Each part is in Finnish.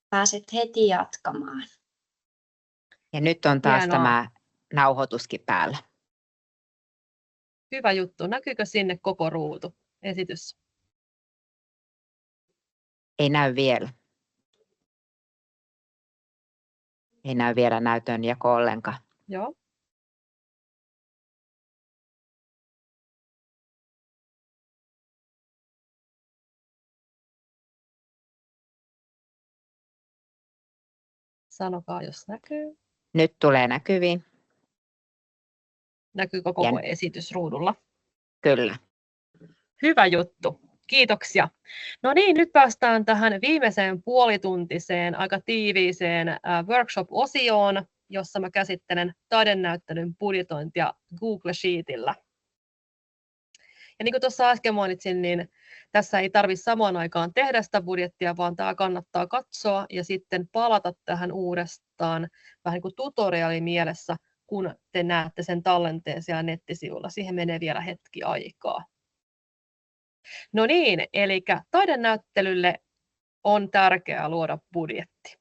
pääset heti jatkamaan. Ja nyt on taas Hienoa. tämä nauhoituskin päällä. Hyvä juttu. Näkyykö sinne koko ruutu, esitys? Ei näy vielä. Ei näy vielä näytönjako ollenkaan. Joo. Sanokaa, jos näkyy. Nyt tulee näkyviin. Näkyykö koko esitys ruudulla? Kyllä. Hyvä juttu. Kiitoksia. No niin, nyt päästään tähän viimeiseen puolituntiseen, aika tiiviiseen workshop-osioon, jossa mä käsittelen taidenäyttelyn budjetointia Google Sheetillä. Ja niin kuin tuossa äsken mainitsin, niin tässä ei tarvitse samaan aikaan tehdä sitä budjettia, vaan tämä kannattaa katsoa ja sitten palata tähän uudestaan vähän niin kuin tutoriaalimielessä, kun te näette sen tallenteen siellä nettisivulla. Siihen menee vielä hetki aikaa. No niin, eli taidenäyttelylle on tärkeää luoda budjetti.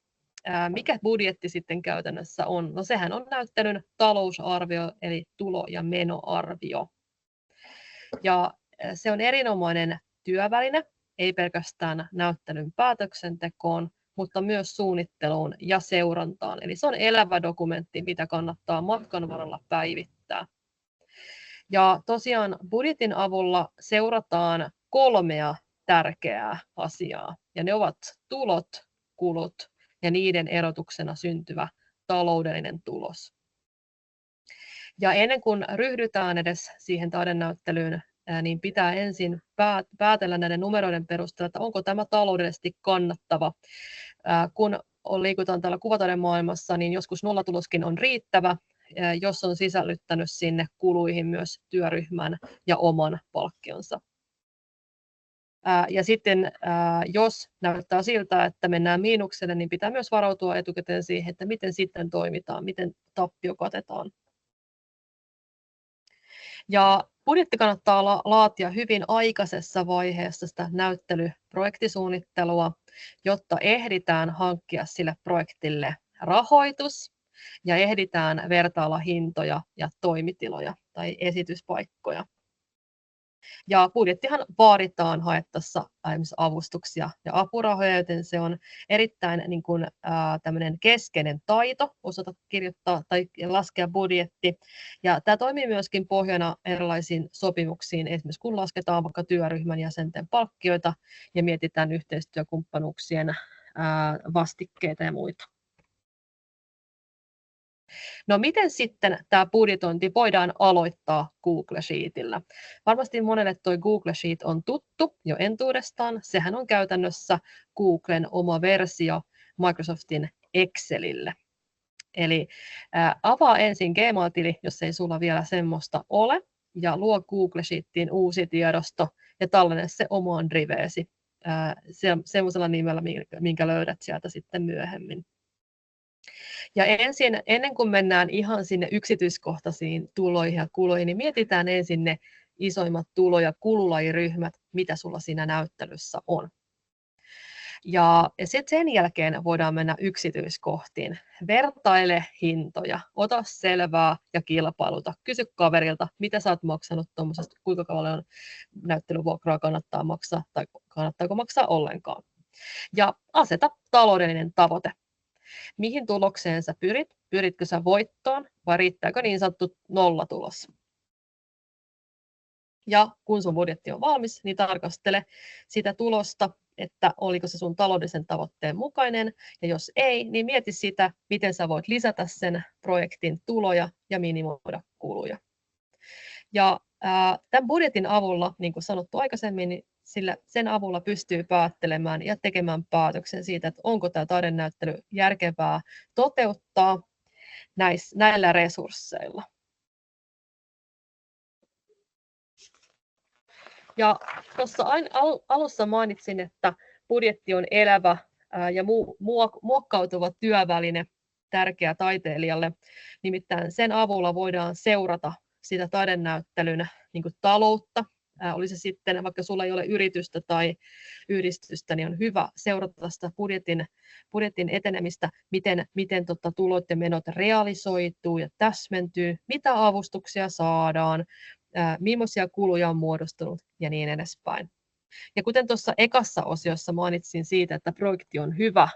Mikä budjetti sitten käytännössä on? No sehän on näyttelyn talousarvio, eli tulo- ja menoarvio. Ja se on erinomainen työväline, ei pelkästään näyttelyn päätöksentekoon, mutta myös suunnitteluun ja seurantaan. Eli se on elävä dokumentti, mitä kannattaa matkan varrella päivittää. Ja tosiaan budjetin avulla seurataan 3 tärkeää asiaa, ja ne ovat tulot, kulut ja niiden erotuksena syntyvä taloudellinen tulos. Ja ennen kuin ryhdytään edes siihen taidenäyttelyyn, niin pitää ensin päätellä näiden numeroiden perusteella, että onko tämä taloudellisesti kannattava. Kun liikutaan täällä kuvataiden maailmassa, niin joskus nollatuloskin on riittävä, jos on sisällyttänyt sinne kuluihin myös työryhmän ja oman palkkionsa. Ja sitten jos näyttää siltä, että mennään miinukselle, niin pitää myös varautua etukäteen siihen, että miten sitten toimitaan, miten tappio katetaan. Ja budjetti kannattaa laatia hyvin aikaisessa vaiheessa sitä näyttelyprojektisuunnittelua, jotta ehditään hankkia sille projektille rahoitus ja ehditään vertailla hintoja ja toimitiloja tai esityspaikkoja. Ja budjettihan vaaditaan haettaessa esimerkiksi avustuksia ja apurahoja, joten se on erittäin tämmöinen keskeinen taito osata kirjoittaa tai laskea budjetti. Ja tämä toimii myöskin pohjana erilaisiin sopimuksiin, esimerkiksi kun lasketaan vaikka työryhmän jäsenten palkkioita ja mietitään yhteistyökumppanuuksien vastikkeita ja muita. No miten sitten tämä budjetointi voidaan aloittaa Google Sheetillä? Varmasti monelle tuo Google Sheet on tuttu jo entuudestaan. Sehän on käytännössä Googlen oma versio Microsoftin Excelille. Eli avaa ensin Gmail-tili, jos ei sulla vielä semmoista ole, ja luo Google Sheetiin uusi tiedosto ja tallenne se omaan driveesi semmoisella nimellä, minkä löydät sieltä sitten myöhemmin. Ja ennen kuin mennään ihan sinne yksityiskohtaisiin tuloihin ja kuluihin, niin mietitään ensin ne isoimmat tulo- ja kululajiryhmät, mitä sulla siinä näyttelyssä on. Ja sitten sen jälkeen voidaan mennä yksityiskohtiin. Vertaile hintoja, ota selvää ja kilpailuta. Kysy kaverilta, mitä sä oot maksanut tuommoisesta, kuinka kauan näyttelyvuokraa kannattaa maksaa tai kannattaako maksaa ollenkaan. Ja aseta taloudellinen tavoite. Mihin tulokseen sä pyrit? Pyritkö sä voittoon vai riittääkö niin sanottu nollatulos? Ja kun sun budjetti on valmis, niin tarkastele sitä tulosta, että oliko se sun taloudellisen tavoitteen mukainen. Ja jos ei, niin mieti sitä, miten sä voit lisätä sen projektin tuloja ja minimoida kuluja. Ja tämän budjetin avulla, niin kuin sanottu aikaisemmin, niin sen avulla pystyy päättelemään ja tekemään päätöksen siitä, että onko tämä taidenäyttely järkevää toteuttaa näillä resursseilla. Ja tuossa alussa mainitsin, että budjetti on elävä ja muokkautuva työväline tärkeä taiteilijalle. Nimittäin sen avulla voidaan seurata sitä taidenäyttelyn taloutta, Oli se sitten, vaikka sulla ei ole yritystä tai yhdistystä, niin on hyvä seurata sitä budjetin etenemistä, miten tulot ja menot realisoituu ja täsmentyy, mitä avustuksia saadaan, millaisia kuluja on muodostunut ja niin edespäin. Ja kuten tuossa ekassa osiossa mainitsin siitä, että projekti on hyvä,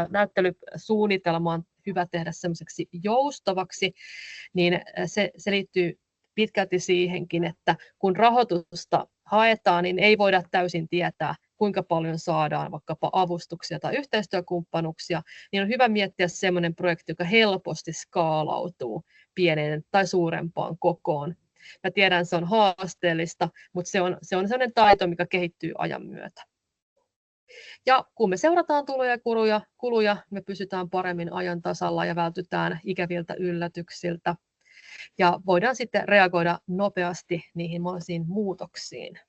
näyttelysuunnitelma on hyvä tehdä semmoiseksi joustavaksi, niin se liittyy pitkälti siihenkin, että kun rahoitusta haetaan, niin ei voida täysin tietää, kuinka paljon saadaan vaikkapa avustuksia tai yhteistyökumppanuuksia, niin on hyvä miettiä semmoinen projekti, joka helposti skaalautuu pieneen tai suurempaan kokoon. Mä tiedän, se on haasteellista, mutta se on sellainen taito, mikä kehittyy ajan myötä. Ja kun me seurataan tuloja ja kuluja, me pysytään paremmin ajan tasalla ja vältytään ikäviltä yllätyksiltä. Ja voidaan sitten reagoida nopeasti niihin mahdollisiin muutoksiin.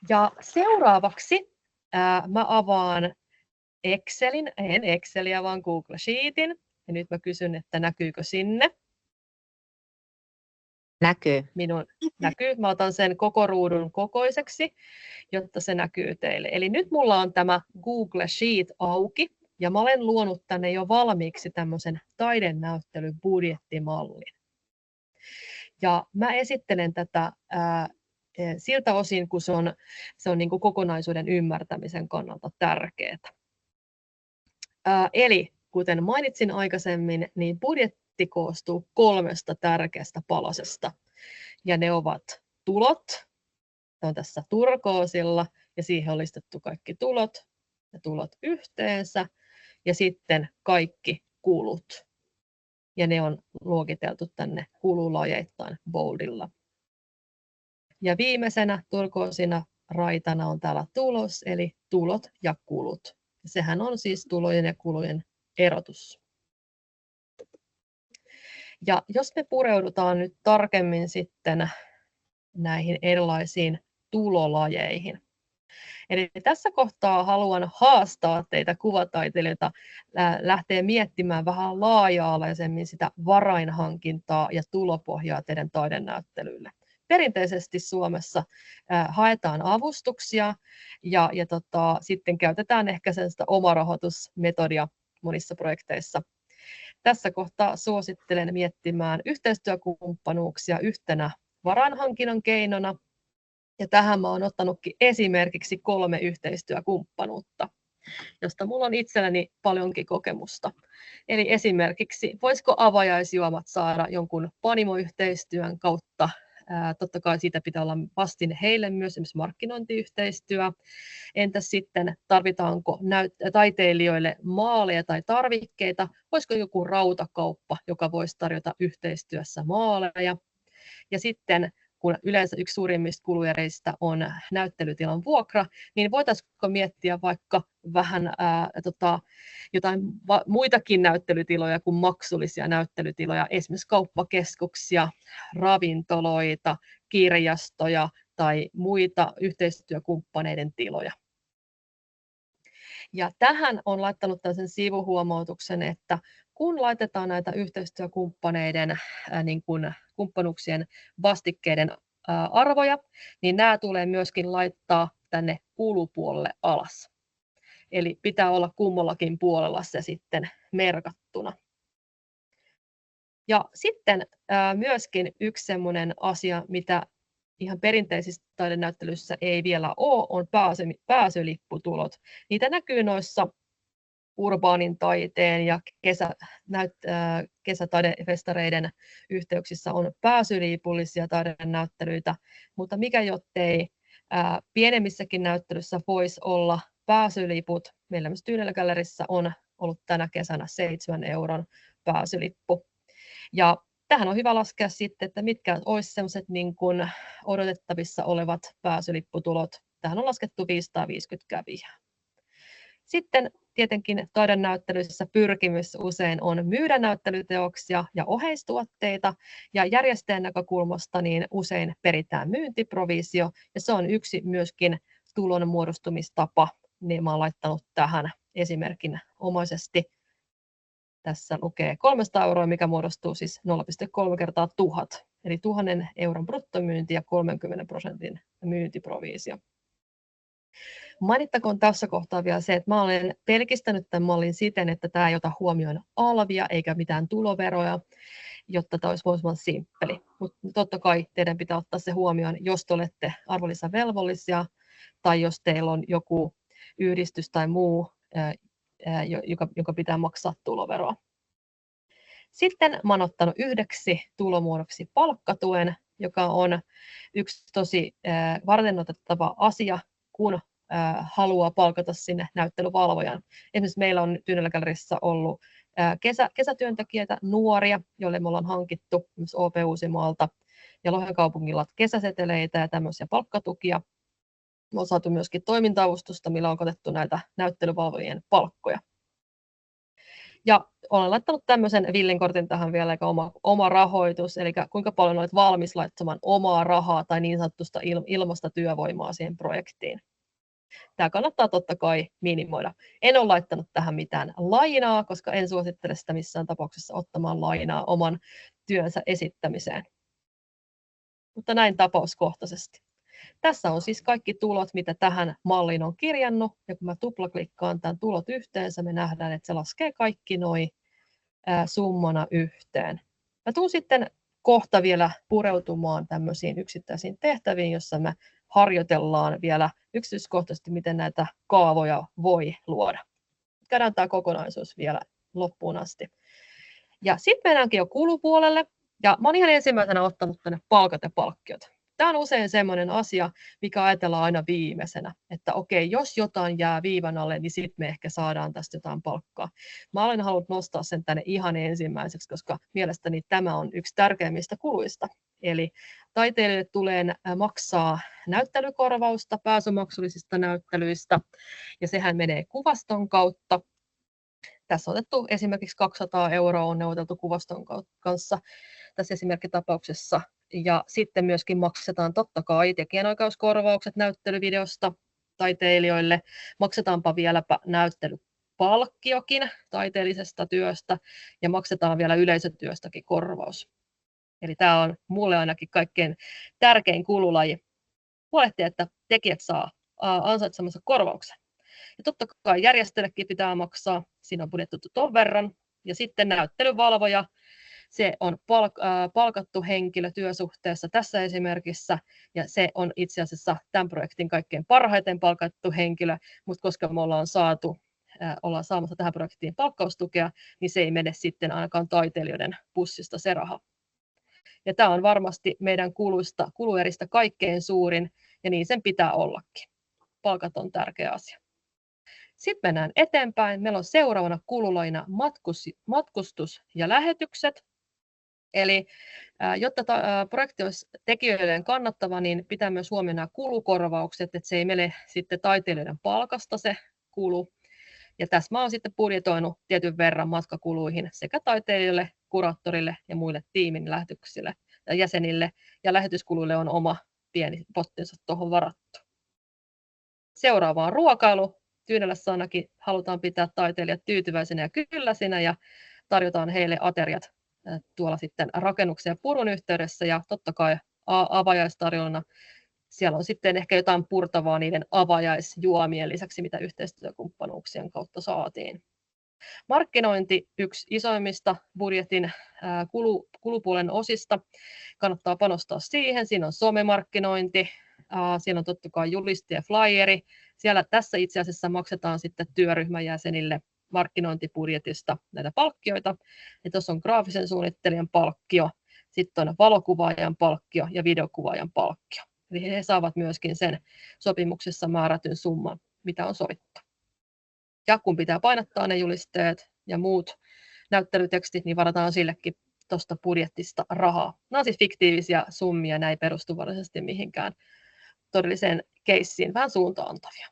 Ja seuraavaksi mä avaan Excelin, en Exceliä, vaan Google Sheetin. Ja nyt mä kysyn, että näkyykö sinne? Näkyy. Minun näkyy. Mä otan sen koko ruudun kokoiseksi, jotta se näkyy teille. Eli nyt mulla on tämä Google Sheet auki, ja mä olen luonut tänne jo valmiiksi tämmöisen taidenäyttelybudjettimallin. Ja mä esittelen tätä siltä osin, kun se on niin kuin kokonaisuuden ymmärtämisen kannalta tärkeää. Eli kuten mainitsin aikaisemmin, niin budjetti koostuu 3 tärkeästä palasesta. Ja ne ovat tulot, ne on tässä turkoosilla, ja siihen on listattu kaikki tulot ja tulot yhteensä, ja sitten kaikki kulut. Ja ne on luokiteltu tänne kululajeittain boldilla. Ja viimeisenä turkoosina raitana on täällä tulos, eli tulot ja kulut. Sehän on siis tulojen ja kulujen erotus. Ja jos me pureudutaan nyt tarkemmin sitten näihin erilaisiin tulolajeihin. Eli tässä kohtaa haluan haastaa teitä kuvataiteilijoita lähteä miettimään vähän laaja-alaisemmin sitä varainhankintaa ja tulopohjaa teidän taidenäyttelyille. Perinteisesti Suomessa haetaan avustuksia ja sitten käytetään ehkä sellaista omarahoitusmetodia monissa projekteissa. Tässä kohtaa suosittelen miettimään yhteistyökumppanuuksia yhtenä varainhankinnan keinona. Ja tähän mä oon ottanutkin esimerkiksi 3 yhteistyökumppanuutta, josta mulla on itselläni paljonkin kokemusta. Eli esimerkiksi, voisiko avajaisjuomat saada jonkun panimoyhteistyön kautta? Totta kai siitä pitää olla vastin heille myös esimerkiksi markkinointiyhteistyö. Entäs sitten, tarvitaanko taiteilijoille maaleja tai tarvikkeita? Voisiko joku rautakauppa, joka voisi tarjota yhteistyössä maaleja? Ja sitten, kun yleensä yksi suurimmista kuluereistä on näyttelytilan vuokra, niin voitaisiinko miettiä vaikka vähän jotain muitakin näyttelytiloja kuin maksullisia näyttelytiloja, esimerkiksi kauppakeskuksia, ravintoloita, kirjastoja tai muita yhteistyökumppaneiden tiloja. Ja tähän on laittanut tällaisen sivuhuomautuksen, että kun laitetaan näitä yhteistyökumppaneiden niin kuin kumppanuuksien vastikkeiden arvoja, niin nämä tulee myöskin laittaa tänne kulupuolelle alas. Eli pitää olla kummallakin puolella se sitten merkattuna. Ja sitten myöskin yksi sellainen asia, mitä ihan perinteisissä taidenäyttelyissä ei vielä ole, on pääsylipputulot. Niitä näkyy noissa urbaanin taiteen ja kesätaidefestareiden yhteyksissä on pääsylipullisia taidenäyttelyitä, mutta mikä jottei pienemmissäkin näyttelyissä voisi olla pääsyliput. Meillä myös Tyynellä Gallerissa on ollut tänä kesänä 7 € pääsylippu. Ja tähän on hyvä laskea sitten, että mitkä olisi sellaiset niin kuin odotettavissa olevat pääsylipputulot. Tähän on laskettu 550 kävijää. Sitten tietenkin taidenäyttelyissä pyrkimys usein on myydä näyttelyteoksia ja oheistuotteita, ja järjestäjän näkökulmasta niin usein peritään myyntiprovisio, ja se on yksi myöskin tulon muodostumistapa, niin mä olen laittanut tähän esimerkin omaisesti. Tässä lukee 300 €, mikä muodostuu siis 0,3 × 1000, eli 1 000 euron bruttomyynti ja 30% myyntiproviisio. Mainittakoon tässä kohtaa vielä se, että mä olen pelkistänyt tämän mallin siten, että tämä ei ota huomioon alvia eikä mitään tuloveroja, jotta tämä olisi mahdollisimman simppeli. Mutta totta kai teidän pitää ottaa se huomioon, jos te olette arvonlisävelvollisia tai jos teillä on joku yhdistys tai muu, joka pitää maksaa tuloveroa. Sitten mä oon ottanut yhdeksi tulomuodoksi palkkatuen, joka on yksi tosi varteenotettava asia, kun haluaa palkata sinne näyttelyvalvojan. Esimerkiksi meillä on Tyynellä Gallerissa ollut kesätyöntekijöitä, nuoria, joille me ollaan hankittu myös OP Uusimaalta ja Lohen kaupungilla kesäseteleitä ja tämmöisiä palkkatukia. Me on saatu myöskin toiminta-avustusta, millä on katettu näitä näyttelyvalvojien palkkoja. Ja olen laittanut tämmöisen villinkortin tähän vielä, eli oma rahoitus, eli kuinka paljon olet valmis laittamaan omaa rahaa tai niin sanotusta ilmasta työvoimaa siihen projektiin. Tämä kannattaa totta kai minimoida. En ole laittanut tähän mitään lainaa, koska en suosittele sitä missään tapauksessa ottamaan lainaa oman työnsä esittämiseen. Mutta näin tapauskohtaisesti. Tässä on siis kaikki tulot, mitä tähän malliin on kirjannut. Ja kun mä tuplaklikkaan tämän tulot yhteensä, me nähdään, että se laskee kaikki noi summana yhteen. Mä tuun sitten kohta vielä pureutumaan tämmöisiin yksittäisiin tehtäviin, jossa me harjoitellaan vielä yksityiskohtaisesti, miten näitä kaavoja voi luoda. Käydään tämä kokonaisuus vielä loppuun asti. Ja sitten mennäänkin jo kulupuolelle. Ja mä oon ihan ensimmäisenä ottanut tänne palkat ja palkkiot. Tämä on usein sellainen asia, mikä ajatellaan aina viimeisenä, että okei, jos jotain jää viivan alle, niin sitten me ehkä saadaan tästä jotain palkkaa. Mä olen halunnut nostaa sen tänne ihan ensimmäiseksi, koska mielestäni tämä on yksi tärkeimmistä kuluista. Eli taiteilijoille tulee maksaa näyttelykorvausta pääsymaksullisista näyttelyistä, ja sehän menee kuvaston kautta. Tässä on otettu esimerkiksi 200 € on neuvoteltu kuvaston kanssa tässä esimerkkitapauksessa. Ja sitten myöskin maksetaan totta kai tekijänoikeuskorvaukset näyttelyvideosta taiteilijoille. Maksetaanpa vieläpä näyttelypalkkiokin taiteellisesta työstä ja maksetaan vielä yleisötyöstäkin korvaus. Eli tämä on mulle ainakin kaikkein tärkein kululaji. Huolehtia, että tekijät saa ansaitsemansa korvauksen. Ja totta kai järjestöillekin pitää maksaa, siinä on budjettu ton verran. Ja sitten näyttelyvalvoja, se on palkattu henkilö työsuhteessa tässä esimerkissä, ja se on itse asiassa tämän projektin kaikkein parhaiten palkattu henkilö, mutta koska me ollaan saamassa tähän projektiin palkkaustukea, niin se ei mene sitten ainakaan taiteilijoiden pussista se raha. Ja tämä on varmasti meidän kulueristä kaikkein suurin, ja niin sen pitää ollakin. Palkat on tärkeä asia. Sitten mennään eteenpäin. Meillä on seuraavana kululaina matkustus ja lähetykset. Eli jotta projekti olisi tekijöiden kannattava, niin pitää myös huomioida nämä kulukorvaukset, että se ei mene sitten taiteilijoiden palkasta se kulu. Ja tässä mä oon sitten budjetoinut tietyn verran matkakuluihin sekä taiteilijoille, kuraattorille ja muille tiimin lähetyksille ja jäsenille. Ja lähetyskuluille on oma pieni pottinsa tuohon varattu. Seuraava on ruokailu. Tyynelässä ainakin halutaan pitää taiteilijat tyytyväisinä ja kylläisinä ja tarjotaan heille ateriat tuolla sitten rakennuksen ja purun yhteydessä ja totta kai avajaistarjolla. Siellä on sitten ehkä jotain purtavaa niiden avajaisjuomien lisäksi, mitä yhteistyökumppanuuksien kautta saatiin. Markkinointi, yksi isoimmista budjetin kulupuolen osista. Kannattaa panostaa siihen. Siinä on somemarkkinointi, siinä on totta kai julisti ja flyeri. Tässä itse asiassa maksetaan sitten työryhmän jäsenille markkinointibudjetista näitä palkkioita. Ja tuossa on graafisen suunnittelijan palkkio, sitten on valokuvaajan palkkio ja videokuvaajan palkkio. Eli he saavat myöskin sen sopimuksessa määrätyn summan, mitä on sovittu. Ja kun pitää painattaa ne julisteet ja muut näyttelytekstit, niin varataan sillekin tuosta budjettista rahaa. Nämä on siis fiktiivisiä summia, näin perustu varsinaisesti mihinkään todelliseen keissiin, vähän suuntaantavia.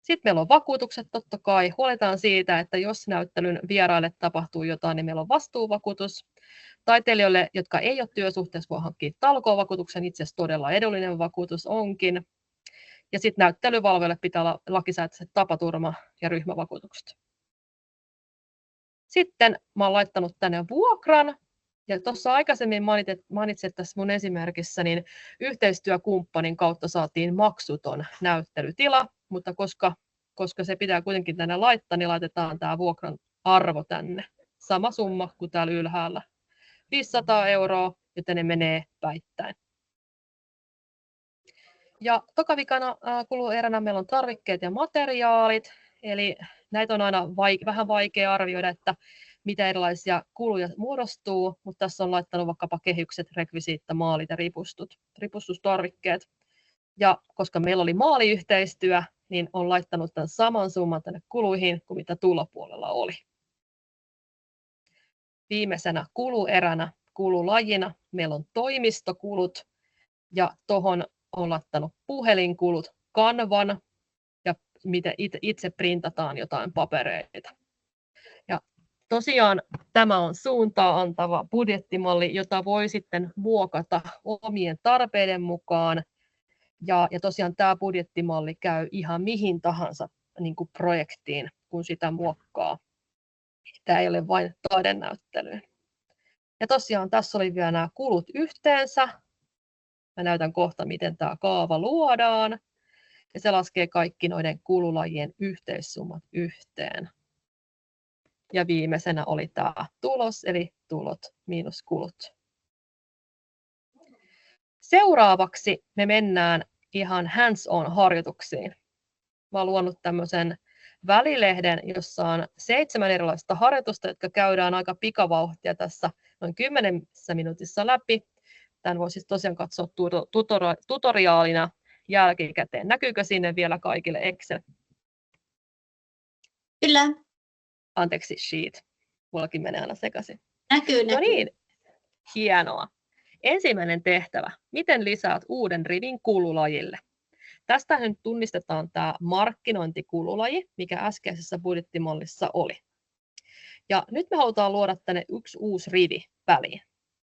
Sitten meillä on vakuutukset totta kai. Huolehditaan siitä, että jos näyttelyn vieraille tapahtuu jotain, niin meillä on vastuuvakuutus. Taiteilijoille, jotka ei ole työsuhteessa, voi hankkia talkoovakuutuksen, itse asiassa todella edullinen vakuutus onkin. Ja sitten näyttelyvalvojalle pitää olla lakisääteiset tapaturma- ja ryhmävakuutukset. Sitten mä oon laittanut tänne vuokran. Ja tuossa aikaisemmin mainitsit tässä mun esimerkissä, niin yhteistyökumppanin kautta saatiin maksuton näyttelytila, mutta koska se pitää kuitenkin tänne laittaa, niin laitetaan tämä vuokran arvo tänne. Sama summa kuin täällä ylhäällä. 500 €, joten ne menee päittäin. Ja tokavikana kulueränä meillä on tarvikkeet ja materiaalit, eli näitä on aina vähän vaikea arvioida, että mitä erilaisia kuluja muodostuu, mutta tässä on laittanut vaikkapa kehykset, rekvisiitta, maalit ja ripustustarvikkeet. Ja koska meillä oli maaliyhteistyö, niin on laittanut tämän saman summan tänne kuluihin kuin mitä tulopuolella oli. Viimeisenä kulueränä, kululajina, meillä on toimistokulut ja tuohon on laittanut puhelinkulut, kanvan ja miten itse printataan jotain papereita. Ja tosiaan tämä on suuntaa antava budjettimalli, jota voi sitten muokata omien tarpeiden mukaan. Ja tosiaan tämä budjettimalli käy ihan mihin tahansa niin kuin projektiin, kun sitä muokkaa. Tämä ei ole vain taidenäyttelyyn. Ja tosiaan tässä oli vielä nämä kulut yhteensä. Mä näytän kohta, miten tämä kaava luodaan. Ja se laskee kaikki noiden kululajien yhteissummat yhteen. Ja viimeisenä oli tämä tulos, eli tulot miinus kulut. Seuraavaksi me mennään ihan hands-on harjoituksiin. Mä oon luonut tämmöisen välilehden, jossa on 7 erilaista harjoitusta, jotka käydään aika pikavauhtia tässä noin 10 minuutissa läpi. Tämän voi siis tosiaan katsoa tutoriaalina jälkikäteen. Näkyykö sinne vielä kaikille Excel? Kyllä. Anteeksi, sheet. Mullakin menee aina sekaisin. Näkyy. No niin, hienoa. Ensimmäinen tehtävä. Miten lisäät uuden rivin kululajille? Tästä nyt tunnistetaan tämä markkinointikululaji, mikä äskeisessä budjettimallissa oli. Ja nyt me halutaan luoda tänne yksi uusi rivi väliin.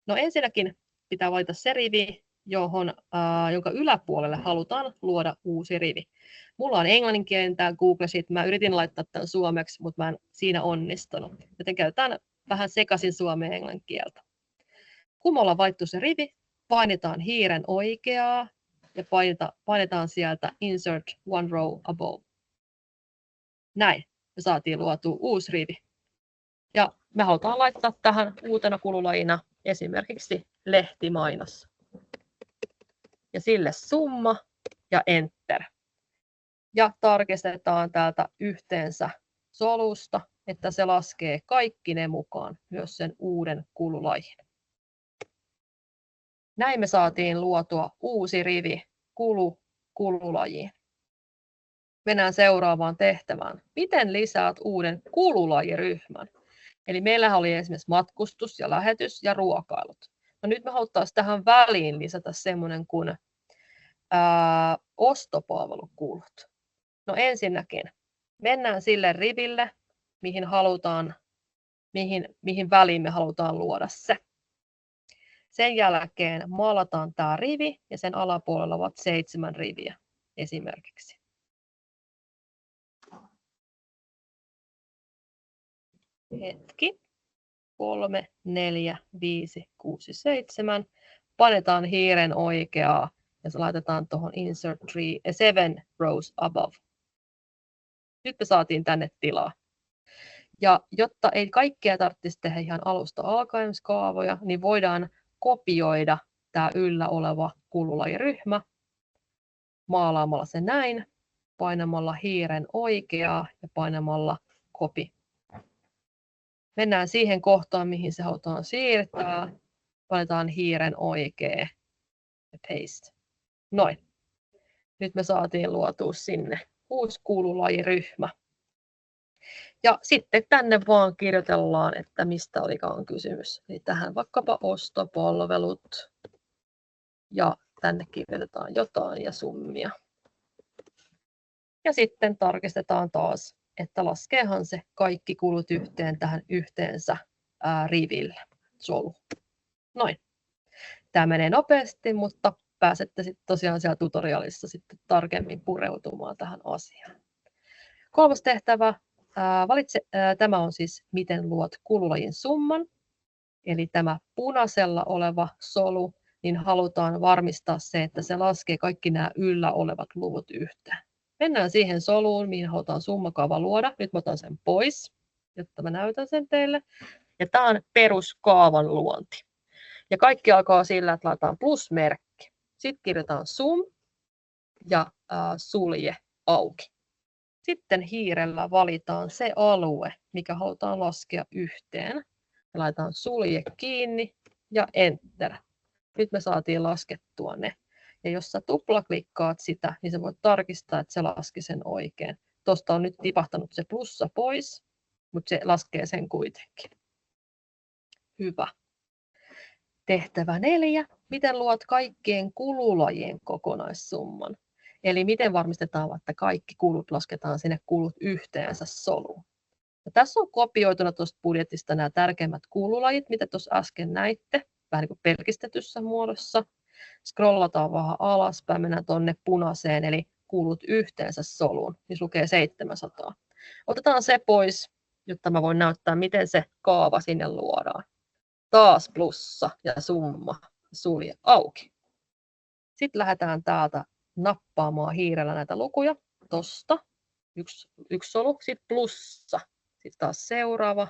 No ensinnäkin pitää valita se rivi, jonka yläpuolelle halutaan luoda uusi rivi. Mulla on englanninkielinen tämä Google Sheet. Mä yritin laittaa tämän suomeksi, mutta mä en siinä onnistunut. Joten käytetään vähän sekaisin suomea ja englannin kieltä. Kun me ollaan valittu se rivi, painetaan hiiren oikeaa ja painetaan sieltä Insert one row above. Näin me saatiin luotua uusi rivi. Ja me halutaan laittaa tähän uutena kululajina esimerkiksi lehtimainos. Ja sille summa ja enter. Ja tarkistetaan täältä yhteensä solusta, että se laskee kaikki ne mukaan, myös sen uuden kululajin. Näin me saatiin luotua uusi rivi kululajiin. Mennään seuraavaan tehtävään. Miten lisäät uuden kululajiryhmän? Eli meillähän oli esimerkiksi matkustus ja lähetys ja ruokailut. No nyt me haluttaisiin tähän väliin lisätä semmoinen kuin ostopalvelukulut. No ensinnäkin mennään sille riville, mihin väliin me halutaan luoda se. Sen jälkeen maalataan tämä rivi ja sen alapuolella ovat 7 riviä esimerkiksi. Hetki. 3, 4, 5, 6, 7. Panetaan hiiren oikeaa ja se laitetaan tuohon Insert 7 rows above. Nyt me saatiin tänne tilaa. Ja jotta ei kaikkea tarvitsisi tehdä ihan alusta alkaen kaavoja, niin voidaan kopioida tämä yllä oleva kululajiryhmä maalaamalla se näin, painamalla hiiren oikeaa ja painamalla copy. Mennään siihen kohtaan, mihin se halutaan siirtää. Painetaan hiiren oikea ja paste. Noin. Nyt me saatiin luotua sinne uusi kululajiryhmä. Ja sitten tänne vaan kirjoitellaan, että mistä olikaan kysymys. Eli tähän vaikkapa ostopalvelut. Ja tänne kirjoitetaan jotain ja summia. Ja sitten tarkistetaan taas, että laskeehan se kaikki kulut yhteen tähän yhteensä riville, solu. Noin. Tämä menee nopeasti, mutta pääsette sitten tosiaan siellä tutorialissa sitten tarkemmin pureutumaan tähän asiaan. 3. tehtävä. Valitse, tämä on siis miten luot kululajin summan. eli tämä punaisella oleva solu, niin halutaan varmistaa se, että se laskee kaikki nämä yllä olevat luvut yhteen. Mennään siihen soluun, mihin halutaan summakaava luoda. Nyt mä otan sen pois, jotta mä näytän sen teille. Ja tämä on peruskaavan luonti. Ja kaikki alkaa sillä, että laitetaan plusmerkki. Sitten kirjataan sum ja sulje auki. Sitten hiirellä valitaan se alue, mikä halutaan laskea yhteen. Ja laitetaan sulje kiinni ja enter. Nyt me saatiin laskettua ne. Ja jos sä tuplaklikkaat sitä, niin sä voit tarkistaa, että se laski sen oikein. Tuosta on nyt tipahtanut se plussa pois, mutta se laskee sen kuitenkin. Hyvä. Tehtävä 4. Miten luot kaikkien kululajien kokonaissumman? Eli miten varmistetaan, että kaikki kulut lasketaan sinne kulut yhteensä soluun. Ja tässä on kopioituna tuosta budjetista nämä tärkeimmät kululajit, mitä tuossa äsken näitte, vähän niin kuin pelkistetyssä muodossa. Scrollataan vähän alaspäin, mennään tuonne punaiseen, eli kulut yhteensä soluun, niin lukee 700. Otetaan se pois, jotta mä voin näyttää, miten se kaava sinne luodaan. Taas plussa ja summa, sulje auki. Sitten lähdetään täältä nappaamaan hiirellä näitä lukuja. Tosta, yksi solu, sitten plussa. Sitten taas seuraava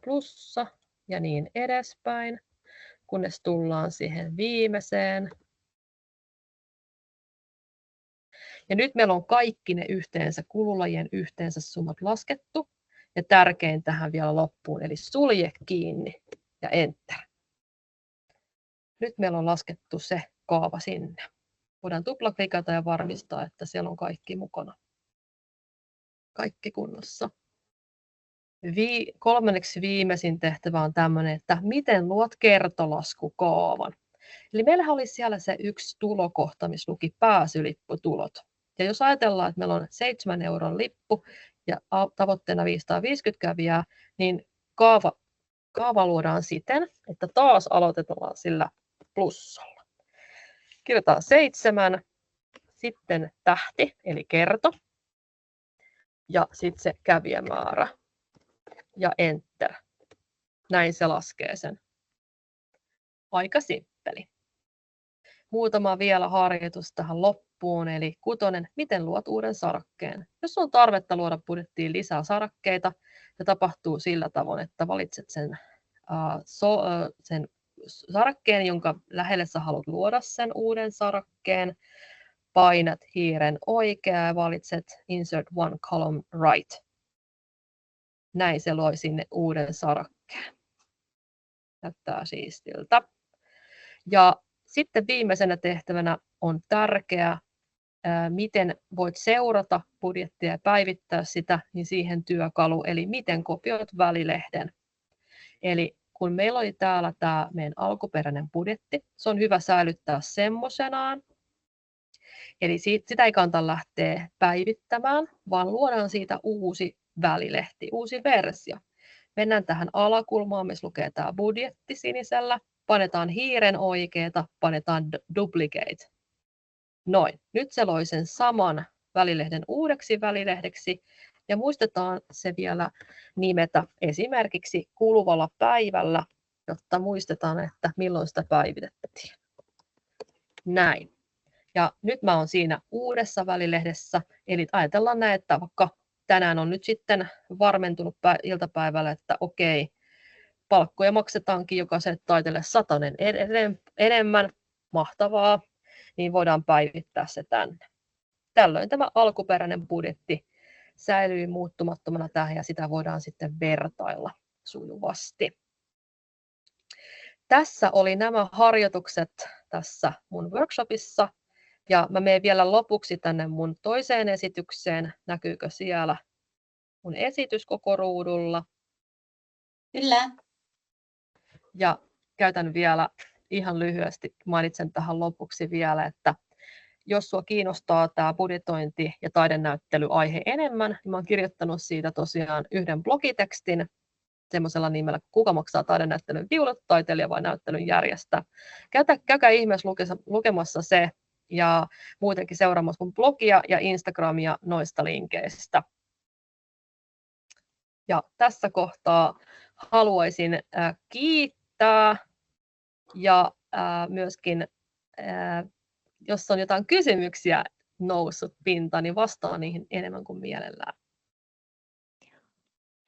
plussa ja niin edespäin, kunnes tullaan siihen viimeiseen. Ja nyt meillä on kaikki ne yhteensä, kululajien yhteensä summat laskettu. Ja tärkein tähän vielä loppuun, eli sulje kiinni ja enter. Nyt meillä on laskettu se kaava sinne. Voidaan tuplaklikata ja varmistaa, että siellä on kaikki mukana. Kaikki kunnossa. Kolmanneksi viimeisin tehtävä on tämmöinen, että miten luot kertolaskukaavan. Eli meillähän oli siellä se yksi tulokohta, missä luki pääsylipputulot. Ja jos ajatellaan, että meillä on 7 euron lippu ja tavoitteena 550 kävijää, niin kaava luodaan siten, että taas aloitetaan sillä plussalla. Kirjoitetaan 7, sitten tähti, eli kerto, ja sitten se kävijämäärä, ja enter. Näin se laskee sen. Aika simppeli. Muutama vielä harjoitus tähän loppuun, eli 6. Miten luot uuden sarakkeen? Jos on tarvetta luoda budjettiin lisää sarakkeita, se tapahtuu sillä tavoin, että valitset sen sarakkeen, jonka lähelle sä haluat luoda sen uuden sarakkeen. Painat hiiren oikea ja valitset Insert one column right. Näin se loi sinne uuden sarakkeen. Näyttää siistiltä. Ja sitten viimeisenä tehtävänä on tärkeä, miten voit seurata budjettia ja päivittää sitä, niin siihen työkalu, eli miten kopioit välilehden. Eli kun meillä oli täällä tämä meidän alkuperäinen budjetti, se on hyvä säilyttää semmoisenaan. Eli sitä ei kannata lähteä päivittämään, vaan luodaan siitä uusi välilehti, uusi versio. Mennään tähän alakulmaan, missä lukee tämä budjetti sinisellä. Panetaan hiiren oikeeta, panetaan duplicate. Noin. Nyt se loi sen saman välilehden uudeksi välilehdeksi. Ja muistetaan se vielä nimetä esimerkiksi kuluvalla päivällä, jotta muistetaan, että milloin sitä päivitettiin. Näin. Ja nyt mä oon siinä uudessa välilehdessä, eli ajatellaan näin, että vaikka tänään on nyt sitten varmentunut iltapäivällä, että okei, palkkoja maksetaankin jokaiselle taiteelle 100 enemmän, mahtavaa, niin voidaan päivittää se tänne. Tällöin tämä alkuperäinen budjetti säilyy muuttumattomana tähän ja sitä voidaan sitten vertailla sujuvasti. Tässä oli nämä harjoitukset tässä mun workshopissa. Ja mä menen vielä lopuksi tänne mun toiseen esitykseen. Näkyykö siellä mun esitys koko ruudulla? Kyllä. Ja käytän vielä ihan lyhyesti, mainitsen tähän lopuksi vielä, että jos sua kiinnostaa tämä budjetointi ja taidenäyttelyaihe enemmän, niin mä oon kirjoittanut siitä tosiaan yhden blogitekstin semmoisella nimellä, kuka maksaa taidenäyttelyn viulut, taiteilija vai näyttelyn järjestää. Käykää ihmeessä lukemassa se ja muutenkin seuraamassa mun blogia ja Instagramia noista linkeistä. Ja tässä kohtaa haluaisin kiittää ja myöskin, jos on jotain kysymyksiä noussut pintaan, niin vastaan niihin enemmän kuin mielellään.